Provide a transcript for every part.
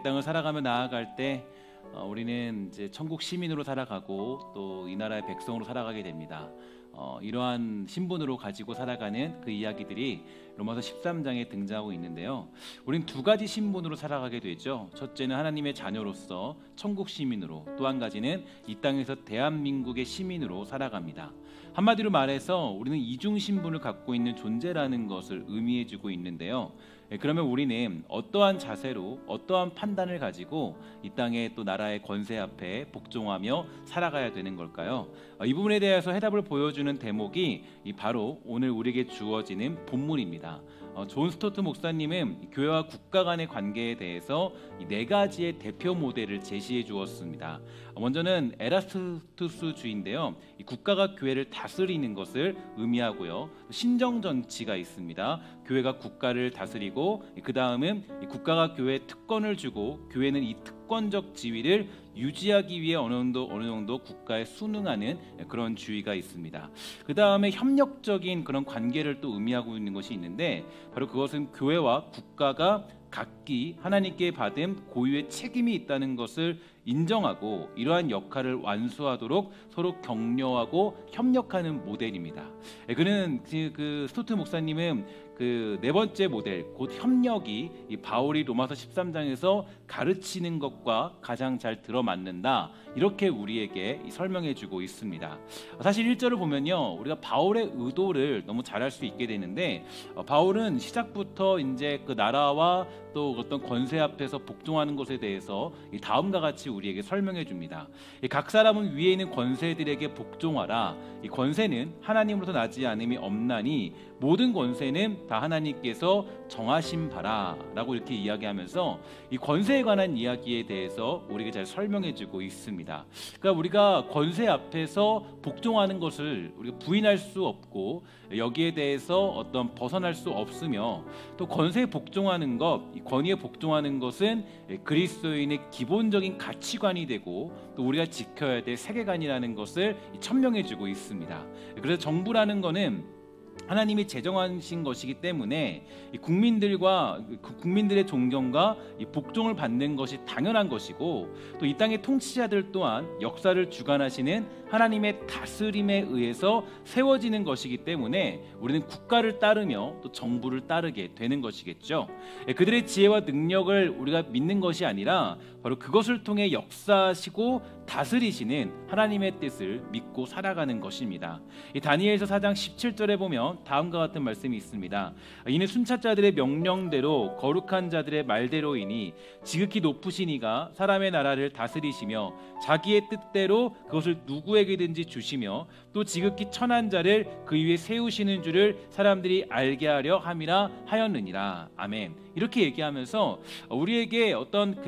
땅을 살아가며 나아갈 때 우리는 이제 천국 시민으로 살아가고 또 이 나라의 백성으로 살아가게 됩니다. 이러한 신분으로 가지고 살아가는 그 이야기들이 로마서 13장에 등장하고 있는데요. 우린 두 가지 신분으로 살아가게 되죠. 첫째는 하나님의 자녀로서 천국 시민으로, 또 한 가지는 이 땅에서 대한민국의 시민으로 살아갑니다. 한마디로 말해서 우리는 이중 신분을 갖고 있는 존재라는 것을 의미해주고 있는데요. 그러면 우리는 어떠한 자세로, 어떠한 판단을 가지고 이 땅의 또 나라의 권세 앞에 복종하며 살아가야 되는 걸까요? 이 부분에 대해서 해답을 보여주는 대목이 바로 오늘 우리에게 주어지는 본문입니다. 존 스토트 목사님은 교회와 국가 간의 관계에 대해서 이 네 가지의 대표 모델을 제시해 주었습니다. 먼저는 에라스투스주의인데요. 이 국가가 교회를 다스리는 것을 의미하고요. 신정 정치가 있습니다. 교회가 국가를 다스리고 그 다음은 국가가 교회에 특권을 주고 교회는 이 특권적 지위를 유지하기 위해 어느 정도 국가에 순응하는 그런 주의가 있습니다. 그 다음에 협력적인 그런 관계를 또 의미하고 있는 것이 있는데 바로 그것은 교회와 국가가 각기 하나님께 받은 고유의 책임이 있다는 것을 인정하고 이러한 역할을 완수하도록 서로 격려하고 협력하는 모델입니다. 그는 그 스토트 목사님은 그 네 번째 모델, 곧 협력이 이 바울이 로마서 13장에서 가르치는 것과 가장 잘 들어맞는다, 이렇게 우리에게 설명해주고 있습니다. 사실 1절을 보면요, 우리가 바울의 의도를 너무 잘 알 수 있게 되는데 바울은 시작부터 이제 그 나라와 또 어떤 권세 앞에서 복종하는 것에 대해서 다음과 같이 우리에게 설명해 줍니다. 각 사람은 위에 있는 권세들에게 복종하라. 이 권세는 하나님으로부터 나지 않음이 없나니 모든 권세는 다 하나님께서 정하신 바라 라고 이렇게 이야기하면서 이 권세에 관한 이야기에 대해서 우리에게 잘 설명해 주고 있습니다. 그러니까 우리가 권세 앞에서 복종하는 것을 우리가 부인할 수 없고 여기에 대해서 어떤 벗어날 수 없으며 또 권세에 복종하는 것, 이 권위에 복종하는 것은 그리스도인의 기본적인 가치관이 되고 또 우리가 지켜야 될 세계관이라는 것을 천명해 주고 있습니다. 그래서 정부라는 것은 하나님이 제정하신 것이기 때문에 국민들의 존경과 복종을 받는 것이 당연한 것이고 또 이 땅의 통치자들 또한 역사를 주관하시는 하나님의 다스림에 의해서 세워지는 것이기 때문에 우리는 국가를 따르며 또 정부를 따르게 되는 것이겠죠. 그들의 지혜와 능력을 우리가 믿는 것이 아니라 바로 그것을 통해 역사하시고 다스리시는 하나님의 뜻을 믿고 살아가는 것입니다. 다니엘서 4장 17절에 보면 다음과 같은 말씀이 있습니다. 이는 순찰자들의 명령대로 거룩한 자들의 말대로이니 지극히 높으신 이가 사람의 나라를 다스리시며 자기의 뜻대로 그것을 누구에게든지 주시며 또 지극히 천한 자를 그 위에 세우시는 줄을 사람들이 알게 하려 함이라 하였느니라. 아멘. 이렇게 얘기하면서 우리에게 어떤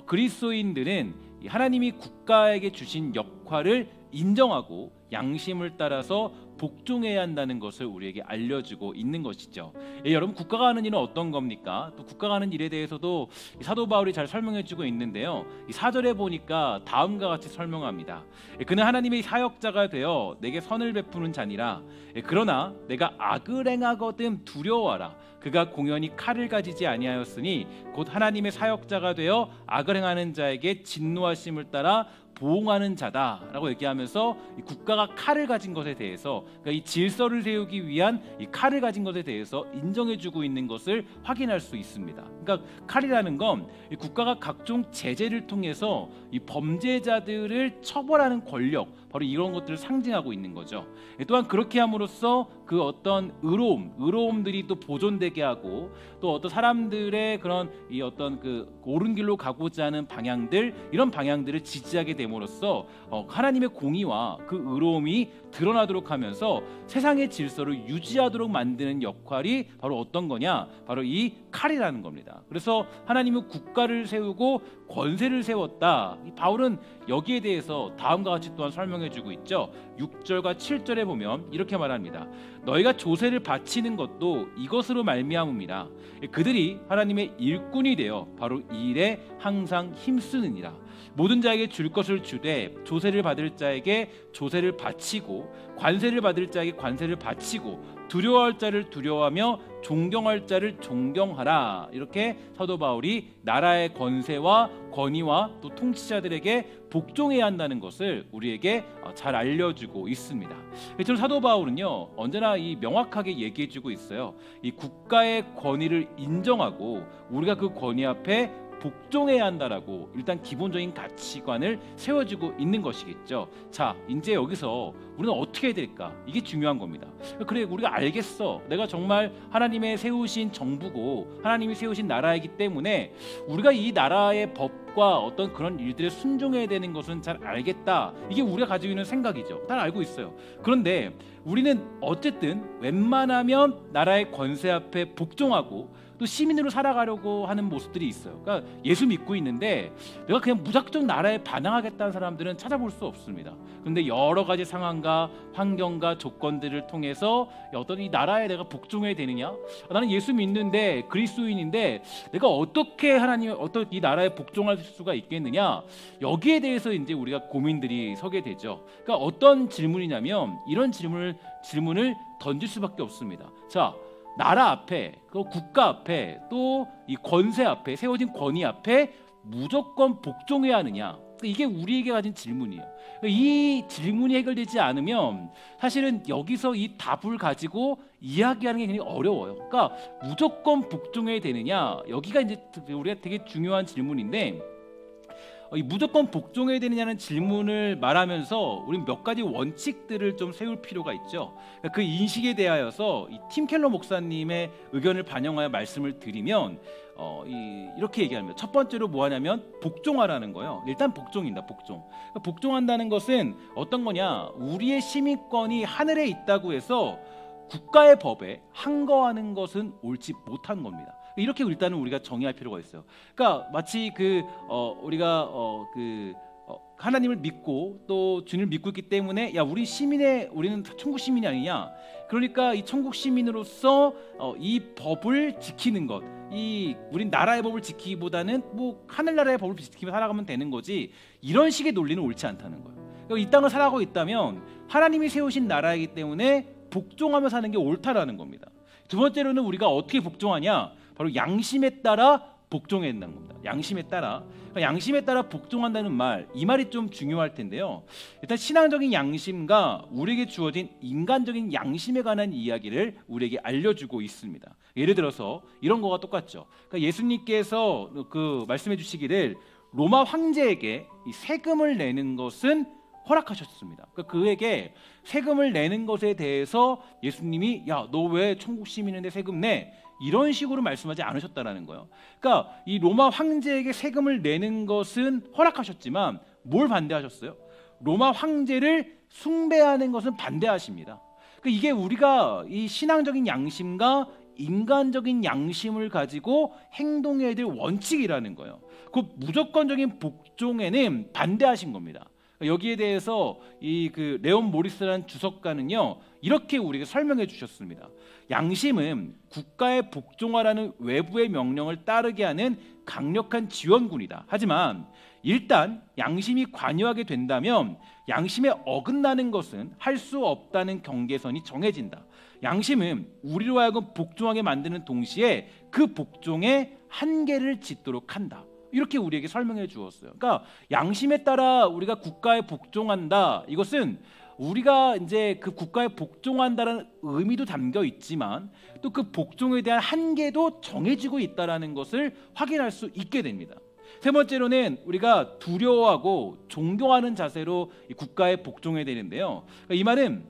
그리스도인들은 하나님이 국가에게 주신 역할을 인정하고 양심을 따라서 복종해야 한다는 것을 우리에게 알려주고 있는 것이죠. 여러분, 국가가 하는 일은 어떤 겁니까? 또 국가가 하는 일에 대해서도 사도 바울이 잘 설명해주고 있는데요. 이 4절에 보니까 다음과 같이 설명합니다. 그는 하나님의 사역자가 되어 내게 선을 베푸는 자니라. 그러나 내가 악을 행하거든 두려워하라. 그가 공연히 칼을 가지지 아니하였으니 곧 하나님의 사역자가 되어 악을 행하는 자에게 진노하심을 따라 보응하는 자다라고 얘기하면서 이 국가가 칼을 가진 것에 대해서, 그러니까 이 질서를 세우기 위한 이 칼을 가진 것에 대해서 인정해주고 있는 것을 확인할 수 있습니다. 그러니까 칼이라는 건 이 국가가 각종 제재를 통해서 이 범죄자들을 처벌하는 권력, 바로 이런 것들을 상징하고 있는 거죠. 또한 그렇게 함으로써 그 어떤 의로움들이 또 보존되게 하고 또 어떤 사람들의 그런 이 어떤 그 옳은 길로 가고자 하는 방향들, 이런 방향들을 지지하게 됨으로써 하나님의 공의와 그 의로움이 드러나도록 하면서 세상의 질서를 유지하도록 만드는 역할이 바로 어떤 거냐? 바로 이 칼이라는 겁니다. 그래서 하나님은 국가를 세우고 권세를 세웠다. 바울은 여기에 대해서 다음과 같이 또한 설명해주고 있죠. 6절과 7절에 보면 이렇게 말합니다. 너희가 조세를 바치는 것도 이것으로 말미암음이라. 그들이 하나님의 일꾼이 되어 바로 이 일에 항상 힘쓰느니라. 모든 자에게 줄 것을 주되 조세를 받을 자에게 조세를 바치고 관세를 받을 자에게 관세를 바치고 두려워할 자를 두려워하며 존경할 자를 존경하라. 이렇게 사도 바울이 나라의 권세와 권위와 또 통치자들에게 복종해야 한다는 것을 우리에게 잘 알려주고 있습니다. 저는 사도 바울은요 언제나 이 명확하게 얘기해주고 있어요. 이 국가의 권위를 인정하고 우리가 그 권위 앞에 복종해야 한다라고 일단 기본적인 가치관을 세워주고 있는 것이겠죠. 자, 이제 여기서 우리는 어떻게 해야 될까? 이게 중요한 겁니다. 그래, 우리가 알겠어. 내가 정말 하나님의 세우신 정부고 하나님이 세우신 나라이기 때문에 우리가 이 나라의 법과 어떤 그런 일들에 순종해야 되는 것은 잘 알겠다. 이게 우리가 가지고 있는 생각이죠. 다 알고 있어요. 그런데 우리는 어쨌든 웬만하면 나라의 권세 앞에 복종하고 또 시민으로 살아가려고 하는 모습들이 있어요. 그러니까 예수 믿고 있는데 내가 그냥 무작정 나라에 반항하겠다는 사람들은 찾아볼 수 없습니다. 그런데 여러 가지 상황과 환경과 조건들을 통해서 어떤 이 나라에 내가 복종해야 되느냐? 나는 예수 믿는데 그리스도인인데 내가 어떻게 하나님의 어떤 이 나라에 복종할 수가 있겠느냐? 여기에 대해서 이제 우리가 고민들이 서게 되죠. 그러니까 어떤 질문이냐면 이런 질문을 던질 수밖에 없습니다. 자, 나라 앞에, 그 국가 앞에, 또 이 권세 앞에, 세워진 권위 앞에 무조건 복종해야 하느냐? 이게 우리에게 가진 질문이에요. 이 질문이 해결되지 않으면 사실은 여기서 이 답을 가지고 이야기하는 게 굉장히 어려워요. 그러니까 무조건 복종해야 되느냐? 여기가 이제 우리가 되게 중요한 질문인데, 이 무조건 복종해야 되느냐는 질문을 말하면서 우리는 몇 가지 원칙들을 좀 세울 필요가 있죠. 그 인식에 대하여서 이 팀 켈러 목사님의 의견을 반영하여 말씀을 드리면 이렇게 얘기합니다. 첫 번째로 뭐 하냐면 복종하라는 거예요. 일단 복종입니다. 복종. 그러니까 복종한다는 것은 어떤 거냐? 우리의 시민권이 하늘에 있다고 해서 국가의 법에 항거하는 것은 옳지 못한 겁니다. 이렇게 일단은 우리가 정의할 필요가 있어요. 그러니까 마치 우리가 하나님을 믿고 또 주님을 믿고 있기 때문에 야 우리는 천국 시민이 아니냐? 그러니까 이 천국 시민으로서 이 법을 지키는 것, 우린 나라의 법을 지키기보다는 뭐 하늘나라의 법을 지키며 살아가면 되는 거지. 이런 식의 논리는 옳지 않다는 거예요. 그러니까 이 땅을 살아가고 있다면 하나님이 세우신 나라이기 때문에 복종하며 사는 게 옳다라는 겁니다. 두 번째로는 우리가 어떻게 복종하냐? 바로 양심에 따라 복종해야 된다는 겁니다. 양심에 따라. 그러니까 양심에 따라 복종한다는 말, 이 말이 좀 중요할 텐데요. 일단 신앙적인 양심과 우리에게 주어진 인간적인 양심에 관한 이야기를 우리에게 알려주고 있습니다. 예를 들어서 이런 거가 똑같죠. 그러니까 예수님께서 말씀해 주시기를 로마 황제에게 이 세금을 내는 것은 허락하셨습니다. 그러니까 그에게 세금을 내는 것에 대해서 예수님이 야, 너 왜 천국 시민인데 세금 내? 이런 식으로 말씀하지 않으셨다라는 거예요. 그러니까 이 로마 황제에게 세금을 내는 것은 허락하셨지만 뭘 반대하셨어요? 로마 황제를 숭배하는 것은 반대하십니다. 그러니까 이게 우리가 이 신앙적인 양심과 인간적인 양심을 가지고 행동해야 될 원칙이라는 거예요. 그 무조건적인 복종에는 반대하신 겁니다. 여기에 대해서 레온 모리스라는 주석가는요 이렇게 우리에게 설명해 주셨습니다. 양심은 국가에 복종하라는 외부의 명령을 따르게 하는 강력한 지원군이다. 하지만 일단 양심이 관여하게 된다면 양심에 어긋나는 것은 할 수 없다는 경계선이 정해진다. 양심은 우리로 하여금 복종하게 만드는 동시에 그 복종에 한계를 짓도록 한다. 이렇게 우리에게 설명해 주었어요. 그러니까 양심에 따라 우리가 국가에 복종한다. 이것은 우리가 이제 그 국가에 복종한다는 의미도 담겨 있지만 또 그 복종에 대한 한계도 정해지고 있다라는 것을 확인할 수 있게 됩니다. 세 번째로는 우리가 두려워하고 존경하는 자세로 이 국가에 복종해야 되는데요. 이 말은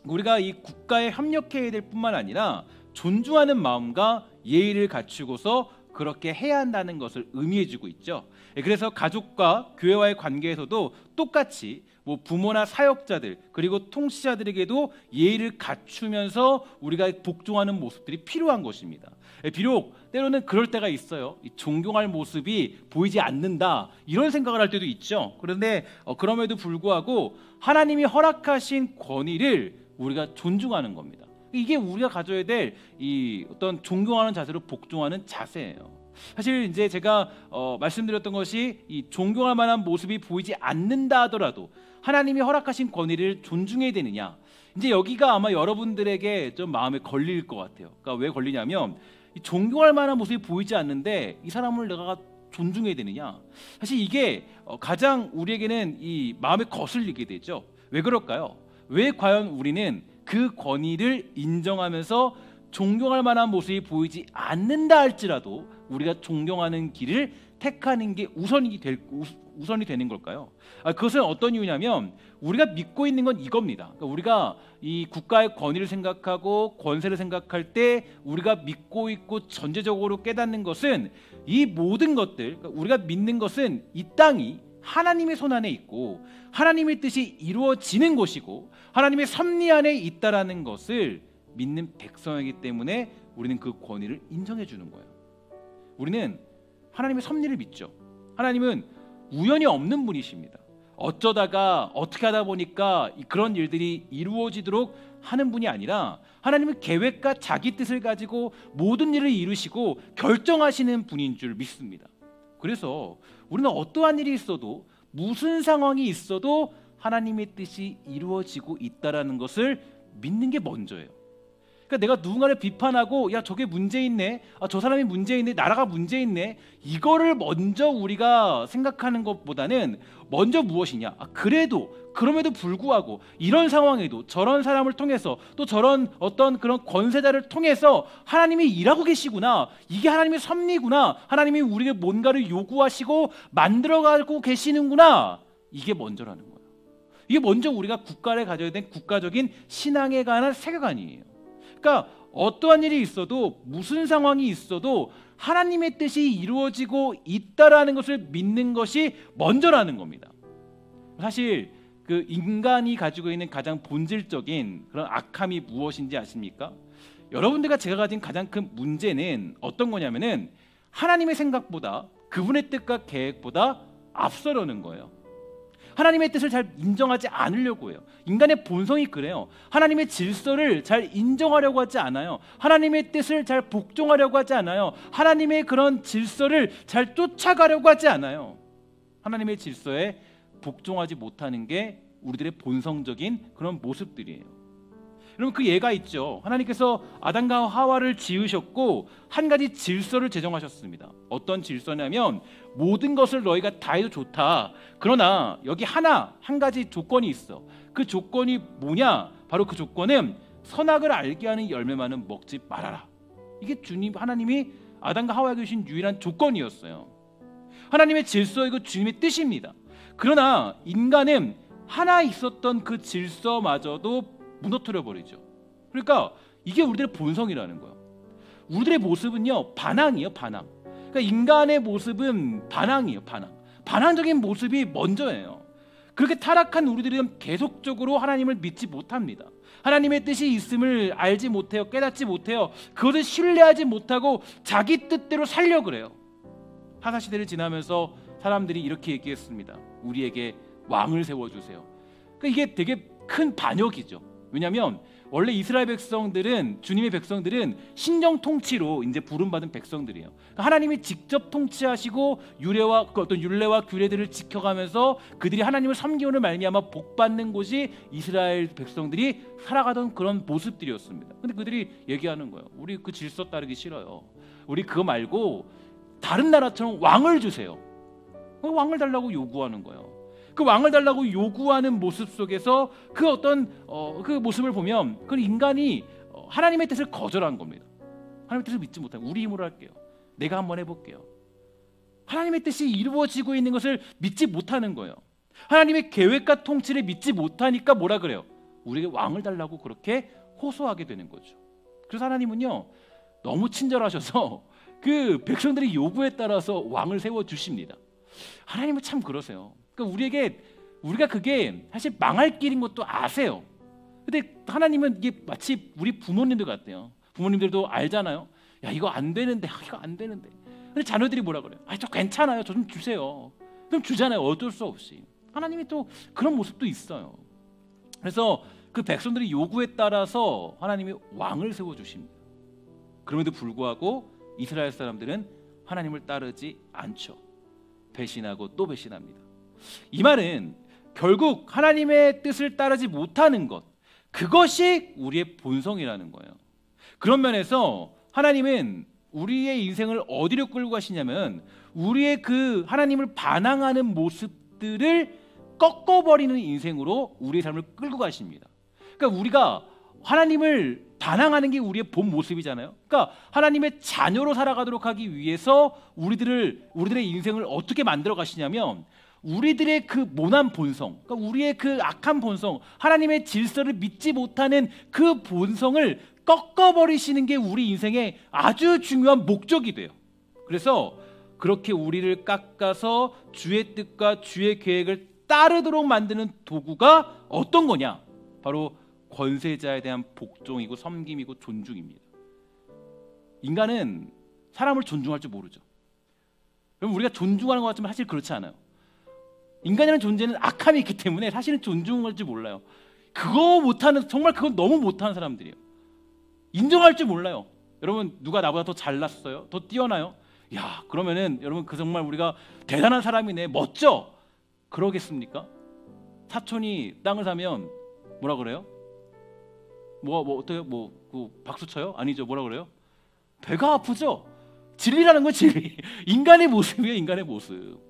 우리가 이 국가에 협력해야 될 뿐만 아니라 존중하는 마음과 예의를 갖추고서 그렇게 해야 한다는 것을 의미해주고 있죠. 그래서 가족과 교회와의 관계에서도 똑같이 뭐 부모나 사역자들 그리고 통치자들에게도 예의를 갖추면서 우리가 복종하는 모습들이 필요한 것입니다. 비록 때로는 그럴 때가 있어요. 존경할 모습이 보이지 않는다 이런 생각을 할 때도 있죠. 그런데 그럼에도 불구하고 하나님이 허락하신 권위를 우리가 존중하는 겁니다. 이게 우리가 가져야 될 이 어떤 존경하는 자세로 복종하는 자세예요. 사실 이제 제가 말씀드렸던 것이 이 존경할 만한 모습이 보이지 않는다 하더라도 하나님이 허락하신 권위를 존중해야 되느냐, 이제 여기가 아마 여러분들에게 좀 마음에 걸릴 것 같아요. 그러니까 왜 걸리냐면 존경할 만한 모습이 보이지 않는데 이 사람을 내가 존중해야 되느냐? 사실 이게 가장 우리에게는 이 마음에 거슬리게 되죠. 왜 그럴까요? 왜 과연 우리는 그 권위를 인정하면서 존경할 만한 모습이 보이지 않는다 할지라도 우리가 존경하는 길을 택하는 게 우선이 되는 걸까요? 그것은 어떤 이유냐면 우리가 믿고 있는 건 이겁니다. 그러니까 우리가 이 국가의 권위를 생각하고 권세를 생각할 때 우리가 믿고 있고 전제적으로 깨닫는 것은 이 모든 것들, 그러니까 우리가 믿는 것은 이 땅이 하나님의 손 안에 있고 하나님의 뜻이 이루어지는 곳이고 하나님의 섭리 안에 있다라는 것을 믿는 백성이기 때문에 우리는 그 권위를 인정해 주는 거예요. 우리는 하나님의 섭리를 믿죠. 하나님은 우연이 없는 분이십니다. 어쩌다가 어떻게 하다 보니까 그런 일들이 이루어지도록 하는 분이 아니라 하나님은 계획과 자기 뜻을 가지고 모든 일을 이루시고 결정하시는 분인 줄 믿습니다. 그래서 우리는 어떠한 일이 있어도 무슨 상황이 있어도 하나님의 뜻이 이루어지고 있다라는 것을 믿는 게 먼저예요. 그러니까 내가 누군가를 비판하고 야 저게 문제 있네, 저 사람이 문제 있네, 나라가 문제 있네, 이거를 먼저 우리가 생각하는 것보다는 먼저 무엇이냐, 그럼에도 불구하고 이런 상황에도 저런 사람을 통해서 또 저런 어떤 그런 권세자를 통해서 하나님이 일하고 계시구나, 이게 하나님의 섭리구나, 하나님이 우리에게 뭔가를 요구하시고 만들어가고 계시는구나, 이게 먼저라는 거예요. 이게 먼저 우리가 국가를 가져야 된 국가적인 신앙에 관한 세계관이에요. 그러니까 어떠한 일이 있어도 무슨 상황이 있어도 하나님의 뜻이 이루어지고 있다라는 것을 믿는 것이 먼저라는 겁니다. 사실 그 인간이 가지고 있는 가장 본질적인 그런 악함이 무엇인지 아십니까? 여러분들과 제가 가진 가장 큰 문제는 어떤 거냐면은 하나님의 생각보다 그분의 뜻과 계획보다 앞서려는 거예요. 하나님의 뜻을 잘 인정하지 않으려고 해요. 인간의 본성이 그래요. 하나님의 질서를 잘 인정하려고 하지 않아요. 하나님의 뜻을 잘 복종하려고 하지 않아요. 하나님의 그런 질서를 잘 쫓아가려고 하지 않아요. 하나님의 질서에 복종하지 못하는 게 우리들의 본성적인 그런 모습들이에요. 여러분, 그 예가 있죠. 하나님께서 아담과 하와를 지으셨고 한 가지 질서를 제정하셨습니다. 어떤 질서냐면 모든 것을 너희가 다 해도 좋다. 그러나 여기 한 가지 조건이 있어. 그 조건이 뭐냐? 바로 그 조건은 선악을 알게 하는 열매만은 먹지 말아라. 이게 하나님이 아담과 하와에게 주신 유일한 조건이었어요. 하나님의 질서이고 주님의 뜻입니다. 그러나 인간은 하나 있었던 그 질서마저도 무너뜨려 버리죠. 그러니까 이게 우리들의 본성이라는 거예요. 우리들의 모습은요, 반항이에요, 반항. 그러니까 인간의 모습은 반항이에요, 반항. 반항적인 모습이 먼저예요. 그렇게 타락한 우리들은 계속적으로 하나님을 믿지 못합니다. 하나님의 뜻이 있음을 알지 못해요, 깨닫지 못해요. 그것을 신뢰하지 못하고 자기 뜻대로 살려고 그래요. 하사시대를 지나면서 사람들이 이렇게 얘기했습니다. 우리에게 왕을 세워주세요. 그러니까 이게 되게 큰 반역이죠. 왜냐하면 원래 이스라엘 백성들은, 주님의 백성들은 신정 통치로 이제 부름받은 백성들이에요. 그러니까 하나님이 직접 통치하시고 그 어떤 율례와 규례들을 지켜가면서 그들이 하나님을 섬기오는 말미암아 복받는 곳이 이스라엘 백성들이 살아가던 그런 모습들이었습니다. 근데 그들이 얘기하는 거예요. 우리 그 질서 따르기 싫어요. 우리 그거 말고 다른 나라처럼 왕을 주세요. 왕을 달라고 요구하는 거예요. 그 왕을 달라고 요구하는 모습 속에서 그 어떤 그 모습을 보면 그 인간이 하나님의 뜻을 거절한 겁니다. 하나님의 뜻을 믿지 못하고 우리 힘으로 할게요. 내가 한번 해볼게요. 하나님의 뜻이 이루어지고 있는 것을 믿지 못하는 거예요. 하나님의 계획과 통치를 믿지 못하니까 뭐라 그래요? 우리에게 왕을 달라고 그렇게 호소하게 되는 거죠. 그래서 하나님은요, 너무 친절하셔서 그 백성들의 요구에 따라서 왕을 세워주십니다. 하나님은 참 그러세요. 그러니까 우리가 그게 사실 망할 길인 것도 아세요. 근데 하나님은 이게 마치 우리 부모님들 같아요. 부모님들도 알잖아요. 야, 이거 안 되는데, 이거 안 되는데. 근데 자녀들이 뭐라 그래요? 저 괜찮아요. 저 좀 주세요. 그럼 주잖아요. 어쩔 수 없이. 하나님이 또 그런 모습도 있어요. 그래서 그 백성들의 요구에 따라서 하나님이 왕을 세워주십니다. 그럼에도 불구하고 이스라엘 사람들은 하나님을 따르지 않죠. 배신하고 또 배신합니다. 이 말은 결국 하나님의 뜻을 따르지 못하는 것, 그것이 우리의 본성이라는 거예요. 그런 면에서 하나님은 우리의 인생을 어디로 끌고 가시냐면 우리의 그 하나님을 반항하는 모습들을 꺾어버리는 인생으로 우리의 삶을 끌고 가십니다. 그러니까 우리가 하나님을 반항하는 게 우리의 본 모습이잖아요. 그러니까 하나님의 자녀로 살아가도록 하기 위해서 우리들의 인생을 어떻게 만들어 가시냐면 우리들의 그 모난 본성, 그러니까 우리의 그 악한 본성, 하나님의 질서를 믿지 못하는 그 본성을 꺾어버리시는 게 우리 인생의 아주 중요한 목적이 돼요. 그래서 그렇게 우리를 깎아서 주의 뜻과 주의 계획을 따르도록 만드는 도구가 어떤 거냐? 바로 권세자에 대한 복종이고 섬김이고 존중입니다. 인간은 사람을 존중할 줄 모르죠. 그럼 우리가 존중하는 것 같지만 사실 그렇지 않아요. 인간이라는 존재는 악함이 있기 때문에 사실은 존중할 줄 몰라요. 그거 못하는, 정말 그건 너무 못하는 사람들이에요. 인정할 줄 몰라요. 여러분 누가 나보다 더 잘났어요? 더 뛰어나요? 야, 그러면은 여러분 그 정말 우리가 대단한 사람이네, 멋져. 그러겠습니까? 사촌이 땅을 사면 뭐라 그래요? 어때요? 그 박수 쳐요? 아니죠. 뭐라 그래요? 배가 아프죠. 진리라는 건 진리. 인간의 모습이에요. 인간의 모습.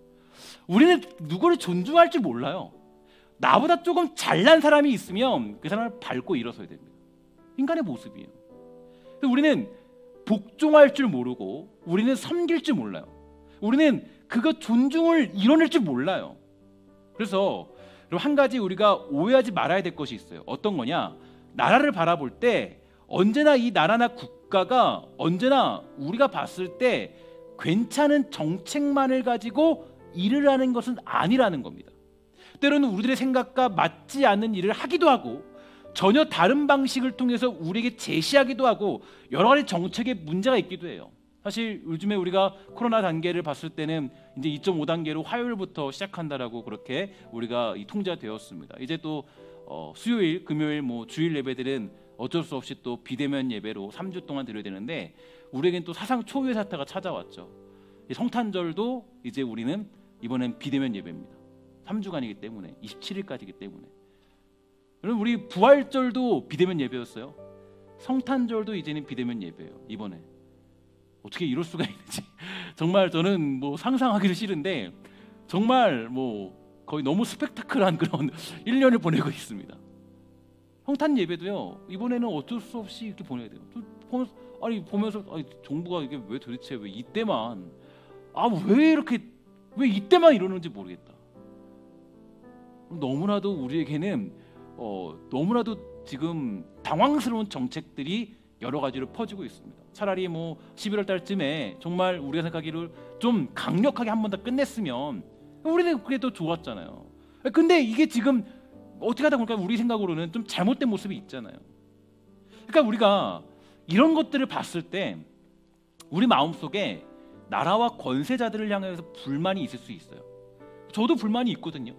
우리는 누구를 존중할 줄 몰라요. 나보다 조금 잘난 사람이 있으면 그 사람을 밟고 일어서야 됩니다. 인간의 모습이에요. 우리는 복종할 줄 모르고 우리는 섬길 줄 몰라요. 우리는 그거 존중을 이뤄낼 줄 몰라요. 그래서 한 가지 우리가 오해하지 말아야 될 것이 있어요. 어떤 거냐? 나라를 바라볼 때 언제나 이 나라나 국가가 언제나 우리가 봤을 때 괜찮은 정책만을 가지고 일을 하는 것은 아니라는 겁니다. 때로는 우리들의 생각과 맞지 않는 일을 하기도 하고 전혀 다른 방식을 통해서 우리에게 제시하기도 하고 여러 가지 정책에 문제가 있기도 해요. 사실 요즘에 우리가 코로나 단계를 봤을 때는 이제 2.5단계로 화요일부터 시작한다라고 그렇게 우리가 이 통제가 되었습니다. 이제 또 수요일, 금요일, 주일 예배들은 어쩔 수 없이 또 비대면 예배로 3주 동안 드려야 되는데 우리에겐 또 사상 초유의 사태가 찾아왔죠. 성탄절도 이제 우리는 이번엔 비대면 예배입니다. 3주간이기 때문에 27일까지이기 때문에. 여러분 우리 부활절도 비대면 예배였어요. 성탄절도 이제는 비대면 예배예요. 이번에 어떻게 이럴 수가 있는지 정말 저는 상상하기도 싫은데 정말 거의 너무 스펙타클한 그런 1년을 보내고 있습니다. 성탄 예배도요 이번에는 어쩔 수 없이 이렇게 보내야 돼요. 보면서 정부가 이게 왜 도대체 왜 이때만 왜 이때만 이러는지 모르겠다. 너무나도 우리에게는 너무나도 지금 당황스러운 정책들이 여러 가지로 퍼지고 있습니다. 차라리 11월 달쯤에 정말 우리가 생각하기를 좀 강력하게 한 번 더 끝냈으면 우리는 그게 더 좋았잖아요. 근데 이게 지금 어떻게 하다 보니까 우리 생각으로는 좀 잘못된 모습이 있잖아요. 그러니까 우리가 이런 것들을 봤을 때 우리 마음속에 나라와 권세자들을 향해서 불만이 있을 수 있어요. 저도 불만이 있거든요.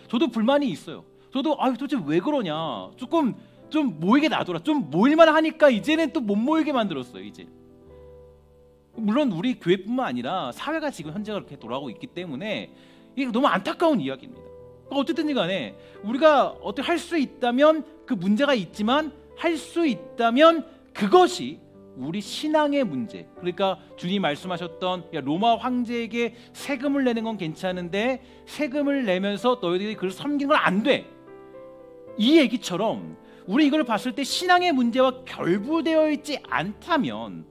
저도 불만이 있어요. 저도 도대체 왜 그러냐. 조금 좀 모이게 놔둬라. 좀 모일만 하니까 이제는 또 못 모이게 만들었어요. 이제 물론 우리 교회뿐만 아니라 사회가 지금 현재가 그렇게 돌아가고 있기 때문에 이게 너무 안타까운 이야기입니다. 어쨌든 간에 우리가 어떻게 할 수 있다면 그 문제가 있지만 할 수 있다면 그것이 우리 신앙의 문제. 그러니까 주님 말씀하셨던 로마 황제에게 세금을 내는 건 괜찮은데 세금을 내면서 너희들이 그걸 섬기는 건 안 돼. 이 얘기처럼 우리 이걸 봤을 때 신앙의 문제와 결부되어 있지 않다면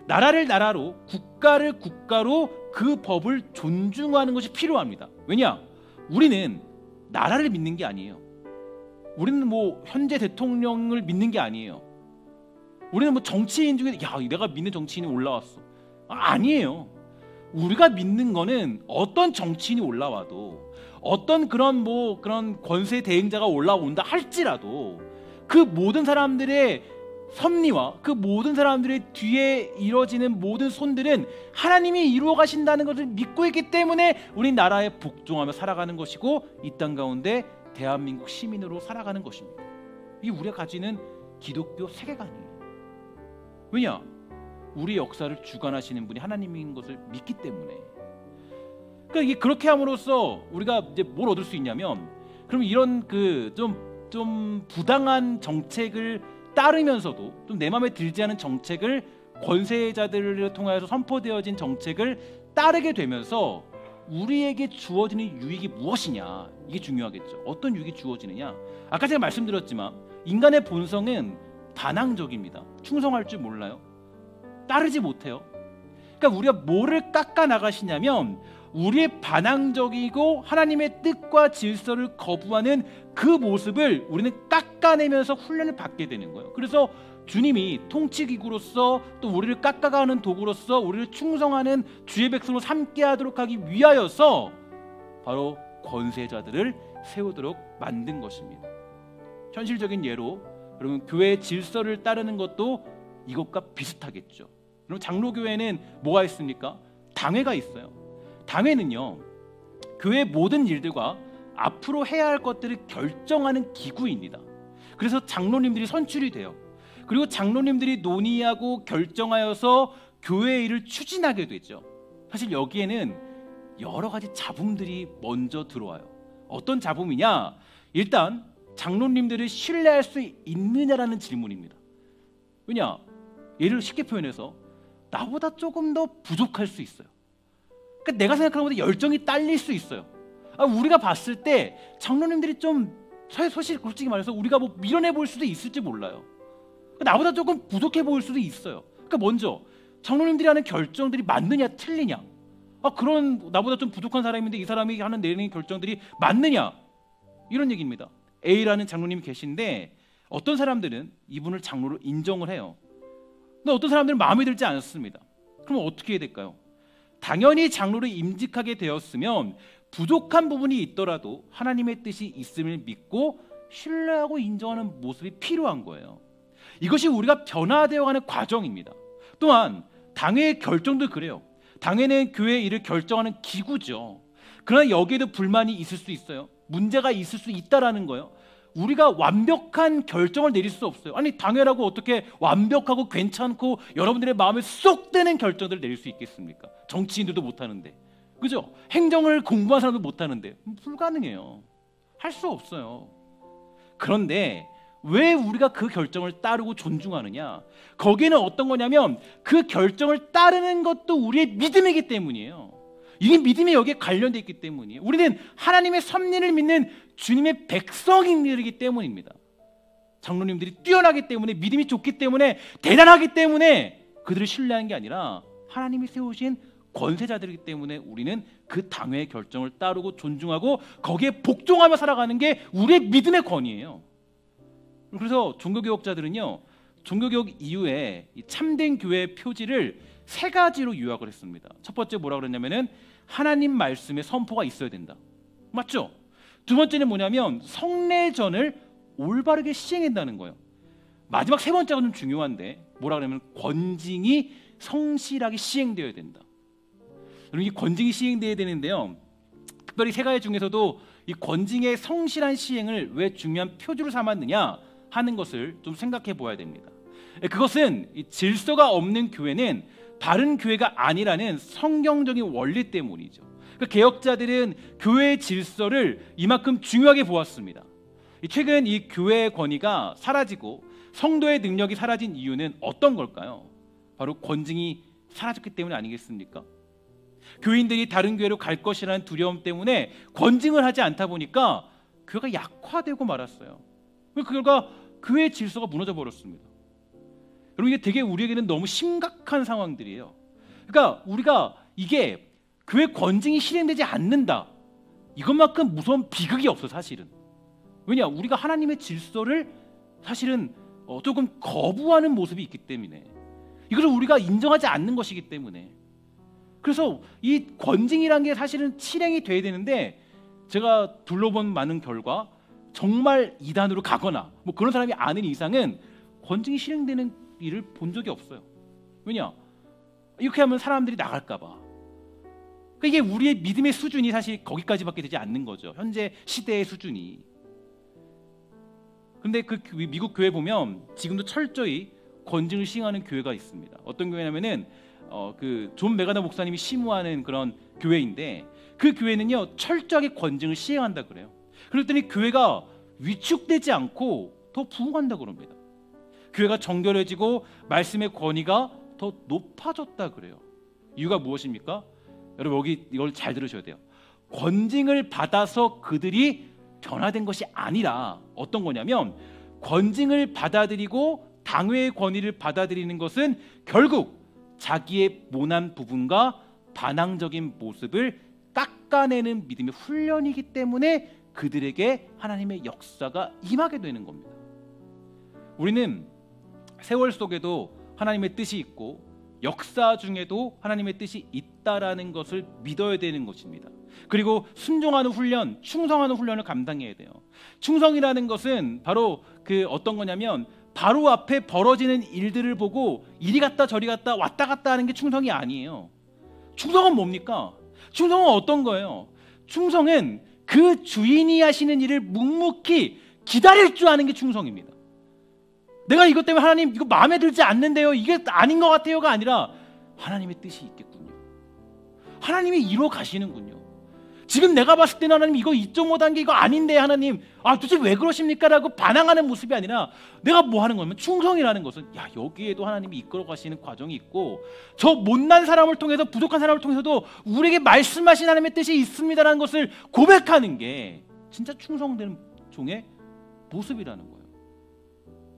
나라를 나라로 국가를 국가로 그 법을 존중하는 것이 필요합니다. 왜냐? 우리는 나라를 믿는 게 아니에요. 우리는 현재 대통령을 믿는 게 아니에요. 우리는 정치인 중에 내가 믿는 정치인이 올라왔어. 아니에요. 우리가 믿는 거는 어떤 정치인이 올라와도 어떤 그런 권세 대행자가 올라온다 할지라도 그 모든 사람들의 섭리와 그 모든 사람들의 뒤에 이루어지는 모든 손들은 하나님이 이루어 가신다는 것을 믿고 있기 때문에 우리 나라에 복종하며 살아가는 것이고 이 땅 가운데 대한민국 시민으로 살아가는 것입니다. 이게 우리가 가지는 기독교 세계관이에요. 왜냐? 우리 역사를 주관하시는 분이 하나님인 것을 믿기 때문에. 그러니까 이게 그렇게 함으로써 우리가 이제 뭘 얻을 수 있냐면, 그럼 이런 좀 좀 부당한 정책을 따르면서도 좀 내 마음에 들지 않은 정책을 권세자들을 통해서 선포되어진 정책을 따르게 되면서 우리에게 주어지는 유익이 무엇이냐, 이게 중요하겠죠. 어떤 유익이 주어지느냐. 아까 제가 말씀드렸지만 인간의 본성은 반항적입니다. 충성할 줄 몰라요. 따르지 못해요. 그러니까 우리가 뭐를 깎아 나가시냐면 우리의 반항적이고 하나님의 뜻과 질서를 거부하는 그 모습을 우리는 깎아내면서 훈련을 받게 되는 거예요. 그래서 주님이 통치기구로서 또 우리를 깎아가는 도구로서 우리를 충성하는 주의 백성으로 삼게 하도록 하기 위하여서 바로 권세자들을 세우도록 만든 것입니다. 현실적인 예로 여러분 교회의 질서를 따르는 것도 이것과 비슷하겠죠. 그럼 장로교회는 뭐가 있습니까? 당회가 있어요. 당회는요, 교회의 모든 일들과 앞으로 해야 할 것들을 결정하는 기구입니다. 그래서 장로님들이 선출이 돼요. 그리고 장로님들이 논의하고 결정하여서 교회의 일을 추진하게 되죠. 사실 여기에는 여러 가지 잡음들이 먼저 들어와요. 어떤 잡음이냐? 일단 장로님들을 신뢰할 수 있느냐라는 질문입니다. 왜냐? 예를 쉽게 표현해서 나보다 조금 더 부족할 수 있어요. 그러니까 내가 생각하는 것보다 열정이 딸릴 수 있어요. 우리가 봤을 때 장로님들이 좀 솔직히 말해서 우리가 뭐 밀어내 볼 수도 있을지 몰라요. 나보다 조금 부족해 보일 수도 있어요. 그러니까 먼저 장로님들이 하는 결정들이 맞느냐 틀리냐, 그런 나보다 좀 부족한 사람인데 이 사람이 하는 내리는 결정들이 맞느냐, 이런 얘기입니다. A라는 장로님이 계신데 어떤 사람들은 이분을 장로로 인정을 해요. 근데 어떤 사람들은 마음에 들지 않습니다. 그럼 어떻게 해야 될까요? 당연히 장로로 임직하게 되었으면 부족한 부분이 있더라도 하나님의 뜻이 있음을 믿고 신뢰하고 인정하는 모습이 필요한 거예요. 이것이 우리가 변화되어가는 과정입니다. 또한 당회의 결정도 그래요. 당회는 교회의 일을 결정하는 기구죠. 그러나 여기에도 불만이 있을 수 있어요. 문제가 있을 수 있다라는 거예요. 우리가 완벽한 결정을 내릴 수 없어요. 아니 당회라고 어떻게 완벽하고 괜찮고 여러분들의 마음에 쏙 드는 결정들을 내릴 수 있겠습니까? 정치인들도 못하는데, 그죠? 행정을 공부한 사람도 못하는데 불가능해요. 할 수 없어요. 그런데 왜 우리가 그 결정을 따르고 존중하느냐? 거기에는 어떤 거냐면 그 결정을 따르는 것도 우리의 믿음이기 때문이에요. 이게 믿음이 여기에 관련되어 있기 때문이에요. 우리는 하나님의 섭리를 믿는 주님의 백성이기 때문입니다. 장로님들이 뛰어나기 때문에, 믿음이 좋기 때문에, 대단하기 때문에 그들을 신뢰하는 게 아니라 하나님이 세우신 권세자들이기 때문에 우리는 그 당회의 결정을 따르고 존중하고 거기에 복종하며 살아가는 게 우리의 믿음의 권위예요. 그래서 종교개혁자들은요, 종교개혁 이후에 이 참된 교회의 표지를 세 가지로 요약을 했습니다. 첫 번째 뭐라 그랬냐면은 하나님 말씀의 선포가 있어야 된다. 맞죠? 두 번째는 뭐냐면 성례전을 올바르게 시행한다는 거예요. 마지막 세 번째가 좀 중요한데 뭐라 그러냐면 권징이 성실하게 시행되어야 된다. 여러분, 이 권징이 시행되어야 되는데요, 특별히 세 가지 중에서도 이 권징의 성실한 시행을 왜 중요한 표주로 삼았느냐 하는 것을 좀 생각해 보아야 됩니다. 그것은 이 질서가 없는 교회는 바른 교회가 아니라는 성경적인 원리 때문이죠. 개혁자들은 교회의 질서를 이만큼 중요하게 보았습니다. 최근 이 교회의 권위가 사라지고 성도의 능력이 사라진 이유는 어떤 걸까요? 바로 권징이 사라졌기 때문 아니겠습니까? 교인들이 다른 교회로 갈 것이라는 두려움 때문에 권징을 하지 않다 보니까 교회가 약화되고 말았어요. 그 결과 교회의 질서가 무너져 버렸습니다. 여러분, 이게 되게 우리에게는 너무 심각한 상황들이에요. 그러니까 우리가 이게 교회 권징이 실행되지 않는다, 이것만큼 무서운 비극이 없어 사실은. 왜냐? 우리가 하나님의 질서를 사실은 조금 거부하는 모습이 있기 때문에, 이것을 우리가 인정하지 않는 것이기 때문에. 그래서 이 권징이라는 게 사실은 실행이 돼야 되는데, 제가 둘러본 많은 결과 정말 이단으로 가거나 뭐 그런 사람이 아닌 이상은 권징이 실행되는 일을 본 적이 없어요. 왜냐? 이렇게 하면 사람들이 나갈까 봐. 그러니까 이게 우리의 믿음의 수준이 사실 거기까지밖에 되지 않는 거죠. 현재 시대의 수준이. 근데 그 미국 교회 보면 지금도 철저히 권징을 시행하는 교회가 있습니다. 어떤 교회냐면은 그 존 메가더 목사님이 심우하는 그런 교회인데, 그 교회는요 철저하게 권징을 시행한다 그래요. 그랬더니 교회가 위축되지 않고 더 부흥한다 그럽니다. 교회가 정결해지고 말씀의 권위가 더 높아졌다 그래요. 이유가 무엇입니까? 여러분 여기 이걸 잘 들으셔야 돼요. 권징을 받아서 그들이 변화된 것이 아니라 어떤 거냐면, 권징을 받아들이고 당회의 권위를 받아들이는 것은 결국 자기의 모난 부분과 반항적인 모습을 깎아내는 믿음의 훈련이기 때문에 그들에게 하나님의 역사가 임하게 되는 겁니다. 우리는 세월 속에도 하나님의 뜻이 있고 역사 중에도 하나님의 뜻이 있다라는 것을 믿어야 되는 것입니다. 그리고 순종하는 훈련, 충성하는 훈련을 감당해야 돼요. 충성이라는 것은 바로 어떤 거냐면, 바로 앞에 벌어지는 일들을 보고 이리 갔다 저리 갔다 왔다 갔다 하는 게 충성이 아니에요. 충성은 뭡니까? 충성은 어떤 거예요? 충성은 그 주인이 하시는 일을 묵묵히 기다릴 줄 아는 게 충성입니다. 내가 이것 때문에 하나님 이거 마음에 들지 않는데요, 이게 아닌 것 같아요가 아니라 하나님의 뜻이 있겠군요. 하나님이 이뤄 가시는군요. 지금 내가 봤을 때는 하나님 이거 2.5단계 이거 아닌데 하나님 도대체 왜 그러십니까? 라고 반항하는 모습이 아니라 내가 뭐 하는 거냐면, 충성이라는 것은 여기에도 하나님이 이끌어 가시는 과정이 있고, 저 못난 사람을 통해서, 부족한 사람을 통해서도 우리에게 말씀하신 하나님의 뜻이 있습니다라는 것을 고백하는 게 진짜 충성된 종의 모습이라는 거예요.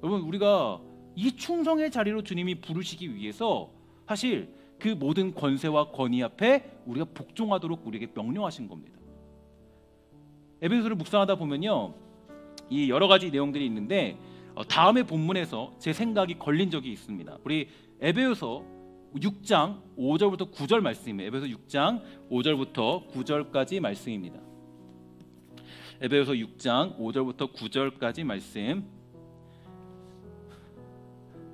여러분, 우리가 이 충성의 자리로 주님이 부르시기 위해서 사실 그 모든 권세와 권위 앞에 우리가 복종하도록 우리에게 명령하신 겁니다. 에베소서를 묵상하다 보면요, 이 여러 가지 내용들이 있는데 다음의 본문에서 제 생각이 걸린 적이 있습니다. 우리 에베소서 6장 5절부터 9절 말씀입니다. 에베소서 6장 5절부터 9절까지 말씀입니다. 에베소서 6장 5절부터 9절까지 말씀.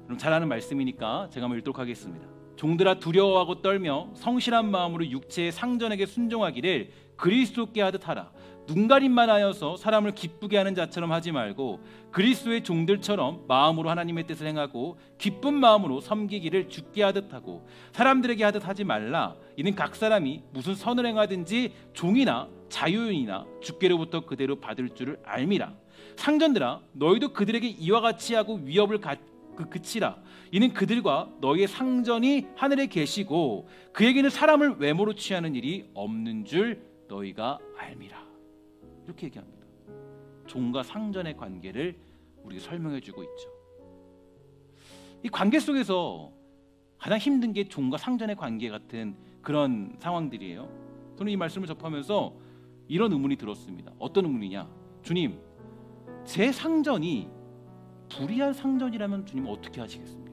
그럼 잘 아는 말씀이니까 제가 한번 읽도록 하겠습니다. 종들아, 두려워하고 떨며 성실한 마음으로 육체의 상전에게 순종하기를 그리스도께 하듯 하라. 눈가림만 하여서 사람을 기쁘게 하는 자처럼 하지 말고 그리스도의 종들처럼 마음으로 하나님의 뜻을 행하고 기쁜 마음으로 섬기기를 주께 하듯 하고 사람들에게 하듯 하지 말라. 이는 각 사람이 무슨 선을 행하든지 종이나 자유인이나 주께로부터 그대로 받을 줄을 알미라. 상전들아, 너희도 그들에게 이와 같이 하고 위협을 그치라. 이는 그들과 너희의 상전이 하늘에 계시고 그에게는 사람을 외모로 취하는 일이 없는 줄 너희가 알미라. 이렇게 얘기합니다. 종과 상전의 관계를 우리가 설명해 주고 있죠. 이 관계 속에서 가장 힘든 게 종과 상전의 관계 같은 그런 상황들이에요. 저는 이 말씀을 접하면서 이런 의문이 들었습니다. 어떤 의문이냐? 주님, 제 상전이 불의한 상전이라면 주님 어떻게 하시겠습니까?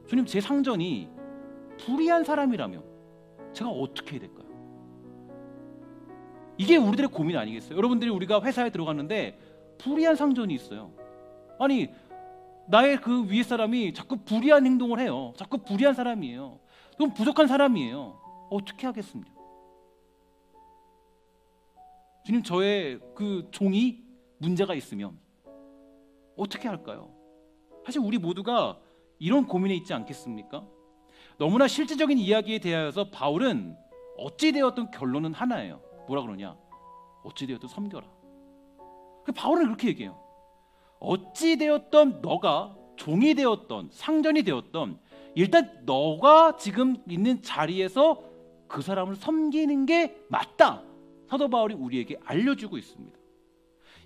주님, 제 상전이 불의한 사람이라면 제가 어떻게 해야 될까요? 이게 우리들의 고민 아니겠어요? 여러분들이 우리가 회사에 들어갔는데 불의한 상전이 있어요. 아니, 나의 그 위에 사람이 자꾸 불의한 행동을 해요. 자꾸 불의한 사람이에요. 그럼 부족한 사람이에요. 어떻게 하겠습니까? 주님, 저의 그 종이 문제가 있으면 어떻게 할까요? 사실 우리 모두가 이런 고민에 있지 않겠습니까? 너무나 실질적인 이야기에 대하여서 바울은 어찌되었던 결론은 하나예요. 뭐라 그러냐? 어찌되었든 섬겨라. 바울은 그렇게 얘기해요. 어찌되었던 너가 종이 되었던 상전이 되었던 일단 너가 지금 있는 자리에서 그 사람을 섬기는 게 맞다. 사도 바울이 우리에게 알려주고 있습니다.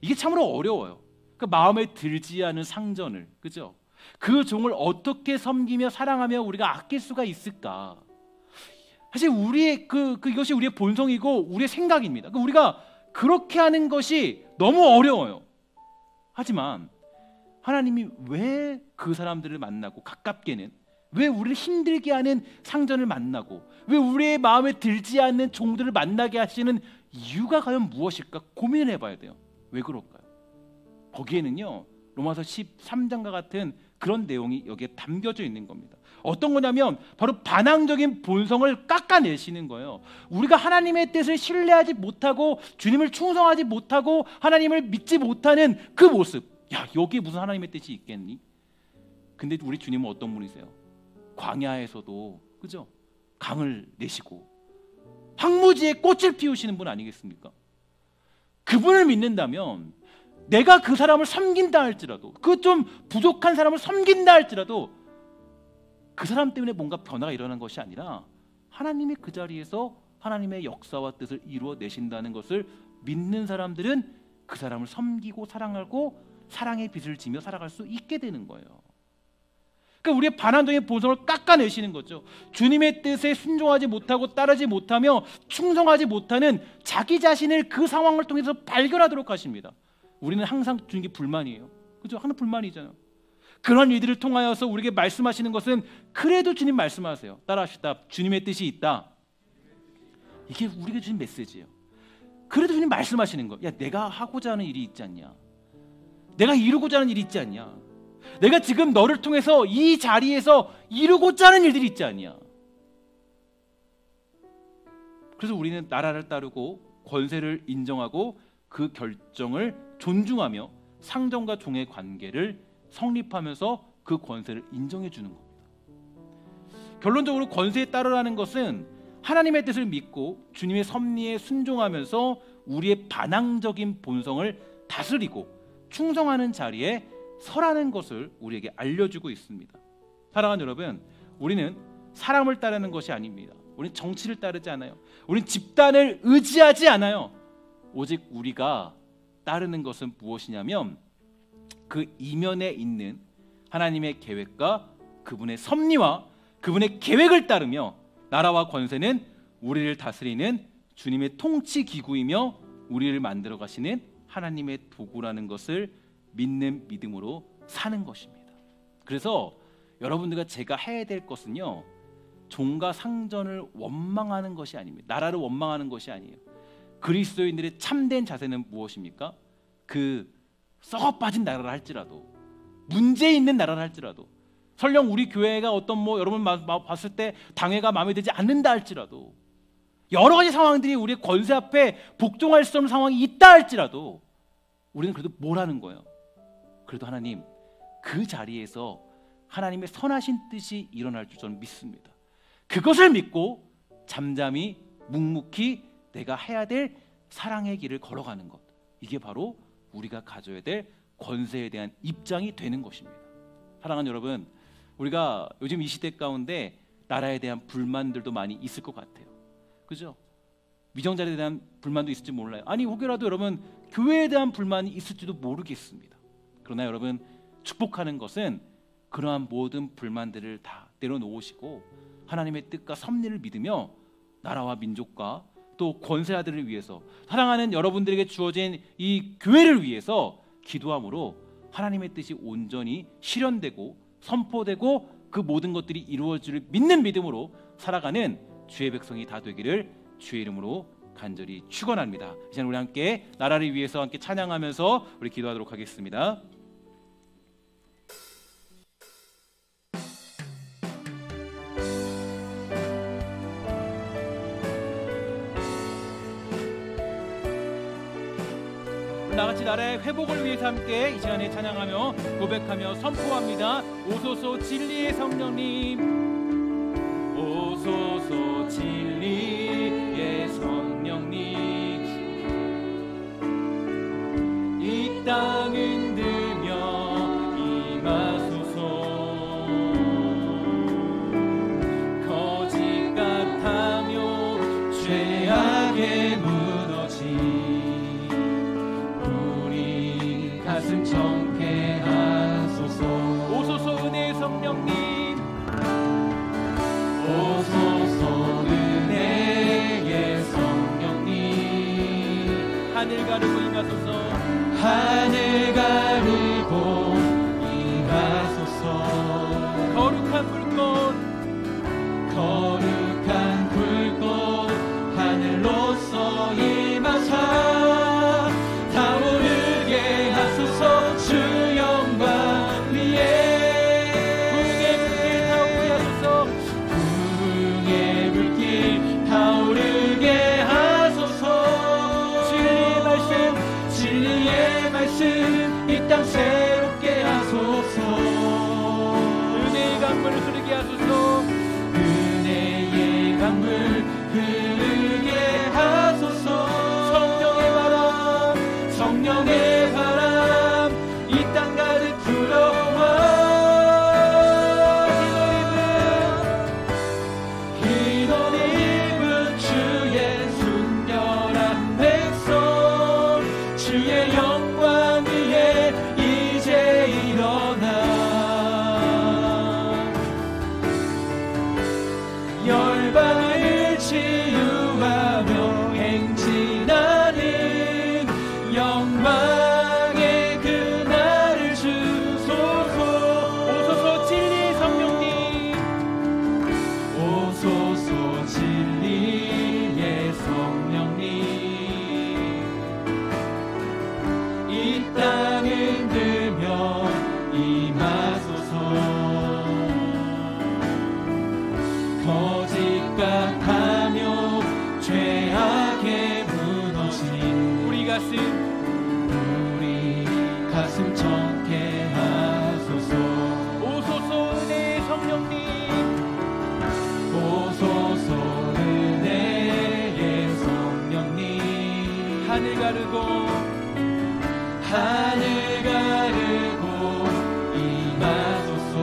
이게 참으로 어려워요. 그 마음에 들지 않은 상전을, 그죠? 그 종을 어떻게 섬기며 사랑하며 우리가 아낄 수가 있을까? 사실 우리의 이것이 우리의 본성이고 우리의 생각입니다. 우리가 그렇게 하는 것이 너무 어려워요. 하지만 하나님이 왜 그 사람들을 만나고 가깝게는 왜 우리를 힘들게 하는 상전을 만나고 왜 우리의 마음에 들지 않는 종들을 만나게 하시는 이유가 과연 무엇일까 고민을 해봐야 돼요. 왜 그럴까요? 거기에는요, 로마서 13장과 같은 그런 내용이 여기에 담겨져 있는 겁니다. 어떤 거냐면 바로 반항적인 본성을 깎아내시는 거예요. 우리가 하나님의 뜻을 신뢰하지 못하고 주님을 충성하지 못하고 하나님을 믿지 못하는 그 모습. 야, 여기에 무슨 하나님의 뜻이 있겠니? 근데 우리 주님은 어떤 분이세요? 광야에서도, 그죠? 강을 내시고 황무지에 꽃을 피우시는 분 아니겠습니까? 그분을 믿는다면 내가 그 사람을 섬긴다 할지라도, 그 좀 부족한 사람을 섬긴다 할지라도 그 사람 때문에 뭔가 변화가 일어난 것이 아니라 하나님이 그 자리에서 하나님의 역사와 뜻을 이루어내신다는 것을 믿는 사람들은 그 사람을 섬기고 사랑하고 사랑의 빚을 지며 살아갈 수 있게 되는 거예요. 그러니까 우리의 반항적인 본성을 깎아내시는 거죠. 주님의 뜻에 순종하지 못하고 따르지 못하며 충성하지 못하는 자기 자신을 그 상황을 통해서 발견하도록 하십니다. 우리는 항상 주님께 불만이에요. 그렇죠? 항상 불만이잖아요. 그런 일들을 통하여서 우리에게 말씀하시는 것은 그래도 주님 말씀하세요. 따라합시다. 주님의 뜻이 있다. 이게 우리에게 주신 메시지예요. 그래도 주님 말씀하시는 거예요. 야, 내가 하고자 하는 일이 있지 않냐? 내가 이루고자 하는 일이 있지 않냐? 내가 지금 너를 통해서 이 자리에서 이루고자 하는 일들이 있지 않냐? 그래서 우리는 나라를 따르고 권세를 인정하고 그 결정을 존중하며 상정과 종의 관계를 성립하면서 그 권세를 인정해 주는 겁니다. 결론적으로 권세에 따르라는 것은 하나님의 뜻을 믿고 주님의 섭리에 순종하면서 우리의 반항적인 본성을 다스리고 충성하는 자리에 서라는 것을 우리에게 알려주고 있습니다. 사랑하는 여러분, 우리는 사람을 따르는 것이 아닙니다. 우리는 정치를 따르지 않아요. 우리는 집단을 의지하지 않아요. 오직 우리가 따르는 것은 무엇이냐면 그 이면에 있는 하나님의 계획과 그분의 섭리와 그분의 계획을 따르며 나라와 권세는 우리를 다스리는 주님의 통치 기구이며 우리를 만들어 가시는 하나님의 도구라는 것을 믿는 믿음으로 사는 것입니다. 그래서 여러분들과 제가 해야 될 것은요, 종과 상전을 원망하는 것이 아닙니다. 나라를 원망하는 것이 아니에요. 그리스도인들의 참된 자세는 무엇입니까? 그 썩어 빠진 나라를 할지라도, 문제 있는 나라를 할지라도, 설령 우리 교회가 어떤 여러분 봤을 때 당회가 마음에 들지 않는다 할지라도, 여러 가지 상황들이 우리의 권세 앞에 복종할 수 없는 상황이 있다 할지라도 우리는 그래도 뭘 하는 거예요? 그래도 하나님, 그 자리에서 하나님의 선하신 뜻이 일어날 줄 저는 믿습니다. 그것을 믿고 잠잠히 묵묵히 내가 해야 될 사랑의 길을 걸어가는 것, 이게 바로 우리가 가져야 될 권세에 대한 입장이 되는 것입니다. 사랑하는 여러분, 우리가 요즘 이 시대 가운데 나라에 대한 불만들도 많이 있을 것 같아요. 그죠? 위정자에 대한 불만도 있을지 몰라요. 아니 혹여라도 여러분 교회에 대한 불만이 있을지도 모르겠습니다. 그러나 여러분, 축복하는 것은 그러한 모든 불만들을 다 내려놓으시고 하나님의 뜻과 섭리를 믿으며 나라와 민족과 또 권세자들을 위해서, 사랑하는 여러분들에게 주어진 이 교회를 위해서 기도함으로 하나님의 뜻이 온전히 실현되고 선포되고 그 모든 것들이 이루어질 믿는 믿음으로 살아가는 주의 백성이 다 되기를 주의 이름으로 간절히 축원합니다. 이제 우리 함께 나라를 위해서 함께 찬양하면서 우리 기도하도록 하겠습니다. 나같이 나라의 회복을 위해서 함께 이 시간에 찬양하며 고백하며 선포합니다. 오소서 진리의 성령님, 오소서 진리의 성령님, 이 땅 흔들며 임하소서. 거짓 같으며 죄악에 무너진 가슴 정케하소서. 오소서 은혜의 성령님, 오소서 은혜의 성령님, 하늘 가르고 임하소서. 하늘 가르고 임하소서. 거룩한 불꽃, 거룩한 불꽃 하늘로서 임하사 타오르게 하소서. 주 영광 위에 부흥의 불길 타오르게 하소서. 진리의 말씀 이 땅 열방을 치유하며 행진하는 영광의 그날을 주소서. 오소서 진리의 성령님, 오소서 진리의 성령님, 이 땅 흔들며 임하소서. 거짓각하며 죄악에 무너진 우리 가슴 청케 하소서. 오소서 은혜의 성령님, 오소서 은혜의 성령님, 하늘 가르고 임하소서.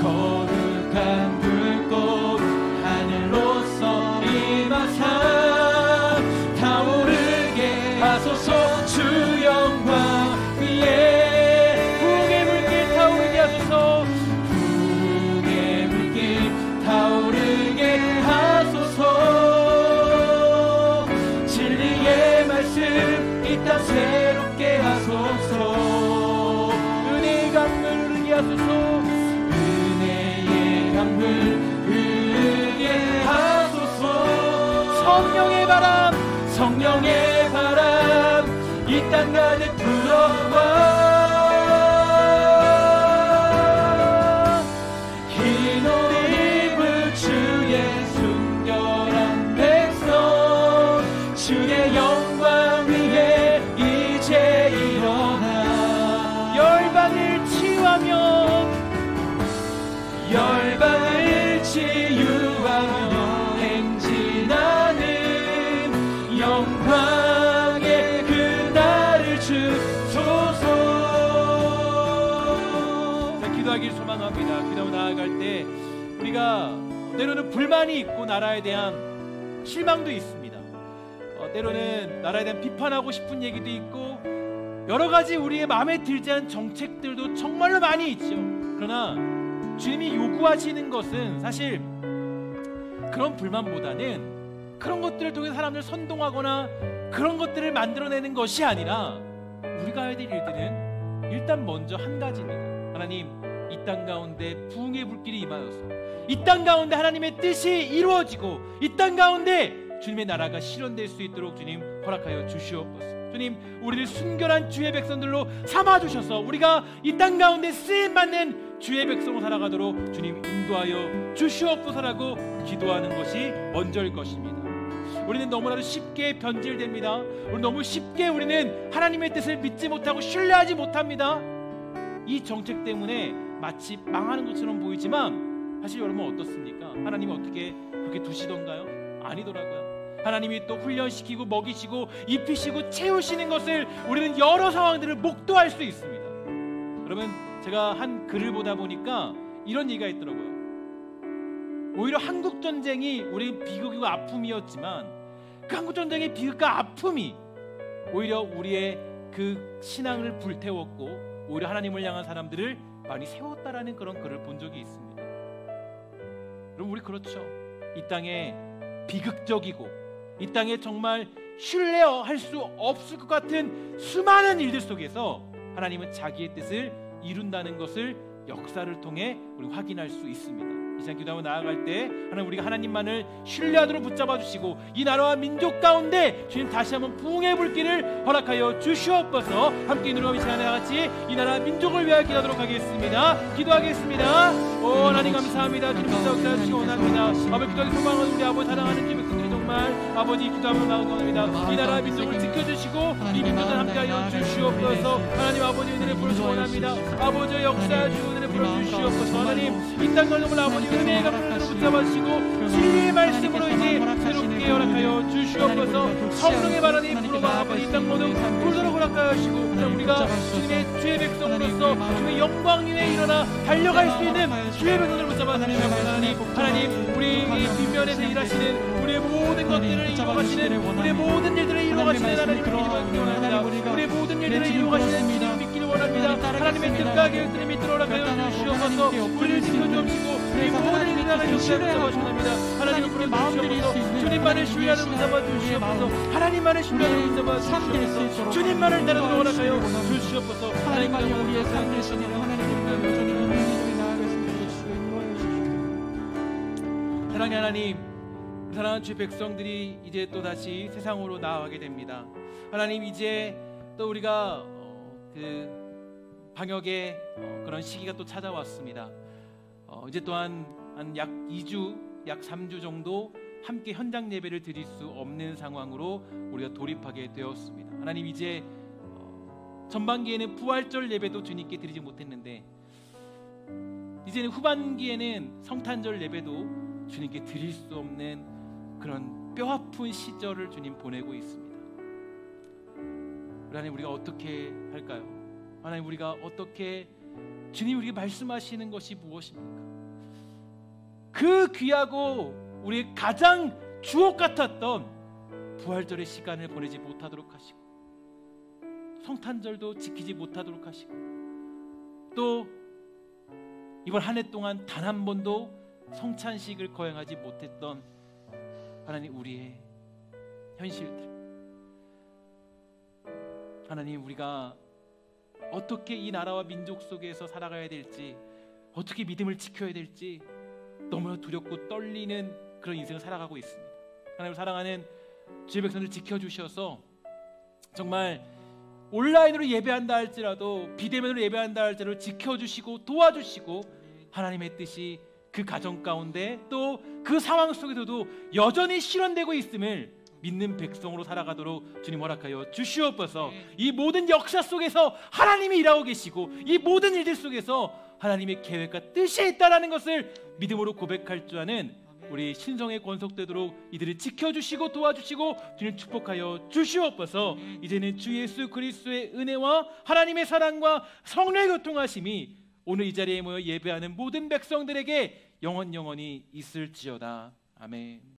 거룩한 불꽃 하늘로서 임하사 타오르게 하소서. 주 영광 위에 부흥의 물길 타오르게 하소서. 부흥의 물길 타오르게 하소서. 진리의 말씀 이 땅 새롭게 하소서. 은혜의 강물 흐르게 하소서. 은혜의 강물 흐르게 하소서. 성령의 바람 이 땅 가득 불어와. 흰 옷 입은 주의 순결한 백성, 주의 영광 위에 이제 일어나. 열방을 치유하며 행진하는 영광의 그날을 주소서. 자, 기도하길 소망합니다. 기도 나아갈 때 우리가 때로는 불만이 있고 나라에 대한 실망도 있습니다. 때로는 나라에 대한 비판하고 싶은 얘기도 있고 여러 가지 우리의 마음에 들지 않은 정책들도 정말로 많이 있죠. 그러나 주님이 요구하시는 것은 사실 그런 불만보다는 그런 것들을 통해 사람을 선동하거나 그런 것들을 만들어내는 것이 아니라 우리가 해야 될 일들은 일단 먼저 한 가지입니다. 하나님, 이 땅 가운데 부흥의 불길이 임하여서 이 땅 가운데 하나님의 뜻이 이루어지고 이 땅 가운데 주님의 나라가 실현될 수 있도록 주님 허락하여 주시옵소서. 주님, 우리를 순결한 주의 백성들로 삼아주셔서 우리가 이 땅 가운데 쓰임받는 주의 백성으로 살아가도록 주님 인도하여 주시옵소서라고 기도하는 것이 먼저일 것입니다. 우리는 너무나도 쉽게 변질됩니다. 너무 쉽게 우리는 하나님의 뜻을 믿지 못하고 신뢰하지 못합니다. 이 정책 때문에 마치 망하는 것처럼 보이지만 사실 여러분 어떻습니까? 하나님이 어떻게 그렇게 두시던가요? 아니더라고요. 하나님이 또 훈련시키고 먹이시고 입히시고 채우시는 것을 우리는 여러 상황들을 목도할 수 있습니다. 여러분, 제가 한 글을 보다 보니까 이런 얘기가 있더라고요. 오히려 한국전쟁이 우리 비극이고 아픔이었지만 그 한국전쟁의 비극과 아픔이 오히려 우리의 그 신앙을 불태웠고 오히려 하나님을 향한 사람들을 많이 세웠다라는 그런 글을 본 적이 있습니다. 여러분, 우리 그렇죠. 이 땅에 비극적이고 이 땅에 정말 신뢰할 수 없을 것 같은 수많은 일들 속에서 하나님은 자기의 뜻을 이룬다는 것을 역사를 통해 우리 확인할 수 있습니다. 이 시간 기도하며 나아갈 때 하나님, 우리가 하나님만을 신뢰하도록 붙잡아 주시고 이 나라와 민족 가운데 주님 다시 한번 부흥의 불길을 허락하여 주시옵소서. 함께 눈을 감고 이 시간에 같이 이 나라 민족을 위하여 기도하도록 하겠습니다. 기도하겠습니다. 오 하나님 감사합니다. 주님 역사 주시기 원합니다. 아버지, 기도하기 소망하는 우리 아버지 사랑하는 주의 백성들이 정말 아버지 기도하며 나아갑니다. 이 나라 민족을 지켜주시고 이 민족을 함께하여 주시옵소서. 하나님 아버지 은혜를 부르시기 원합니다. 아버지의 역사 주시고 은혜를 부르시옵소서. 하나님, 이 땅 가운데 아버지 은혜의 강물을 붙잡아주시고 진리의 말씀으로 이제 새롭게 허락하여 주시옵소서. 성령의 바람이 불어와 아버지 이 땅 모두 불도록 허락하여 주시고 우리가 주님의 주의 백성으로서 주의 영광 위에 일어나 달려갈 수 있는 주의 백성을 붙잡아 주시옵소서. 하나님, 우리 이 뒷면에서 일하시는 우리의 모든 것들을 이루어가시는 우리의 모든 일들을 이루어가시는 하나님을 기도합니다. 우리의 모든 일들을 이루어가시는 주님 믿기를 원합니다. 하나님의 뜻과 계획들이 믿도록 하여 주시옵소서. 우리를 지켜주옵시고 이 모든 일을 하나님 역사하여 주옵소서. 하나님을 부르주시옵소서. 주님만을 신뢰하는 분 삼아 주시옵소서. 하나님만을 신뢰하는 분 삼아 주시옵소서. 주님만을 따르도록 허락하여 주시옵소서. 하나님 우리의 삶의 신이라 하나님의 여전히 은혜로 나아가시는 것이고 인도하여 주시옵소서. 사랑의 하나님, 사랑하는 주 백성들이 이제 또 다시 세상으로 나아가게 됩니다. 하나님, 이제 또 우리가 그 방역의 그런 시기가 또 찾아왔습니다. 이제 또한 한 약 2주, 약 3주 정도 함께 현장 예배를 드릴 수 없는 상황으로 우리가 돌입하게 되었습니다. 하나님, 이제 전반기에는 부활절 예배도 주님께 드리지 못했는데 이제는 후반기에는 성탄절 예배도 주님께 드릴 수 없는 그런 뼈아픈 시절을 주님 보내고 있습니다. 하나님, 우리가 어떻게 할까요? 하나님, 우리가 어떻게, 주님 우리에게 말씀하시는 것이 무엇입니까? 그 귀하고 우리의 가장 주옥 같았던 부활절의 시간을 보내지 못하도록 하시고 성탄절도 지키지 못하도록 하시고 또 이번 한 해 동안 단 한 번도 성찬식을 거행하지 못했던 하나님 우리의 현실들, 하나님 우리가 어떻게 이 나라와 민족 속에서 살아가야 될지, 어떻게 믿음을 지켜야 될지 너무나 두렵고 떨리는 그런 인생을 살아가고 있습니다. 하나님, 사랑하는 주의 백성들 지켜주셔서 정말 온라인으로 예배한다 할지라도 비대면으로 예배한다 할지라도 지켜주시고 도와주시고 하나님의 뜻이 그 가정 가운데 또 그 상황 속에서도 여전히 실현되고 있음을 믿는 백성으로 살아가도록 주님 허락하여 주시옵소서. 이 모든 역사 속에서 하나님이 일하고 계시고 이 모든 일들 속에서 하나님의 계획과 뜻이 있다라는 것을 믿음으로 고백할 줄 아는 우리 신성에 권속되도록 이들을 지켜주시고 도와주시고 주님 축복하여 주시옵소서. 이제는 주 예수 그리스도의 은혜와 하나님의 사랑과 성령의 교통하심이 오늘 이 자리에 모여 예배하는 모든 백성들에게 영원히 있을지어다. 아멘.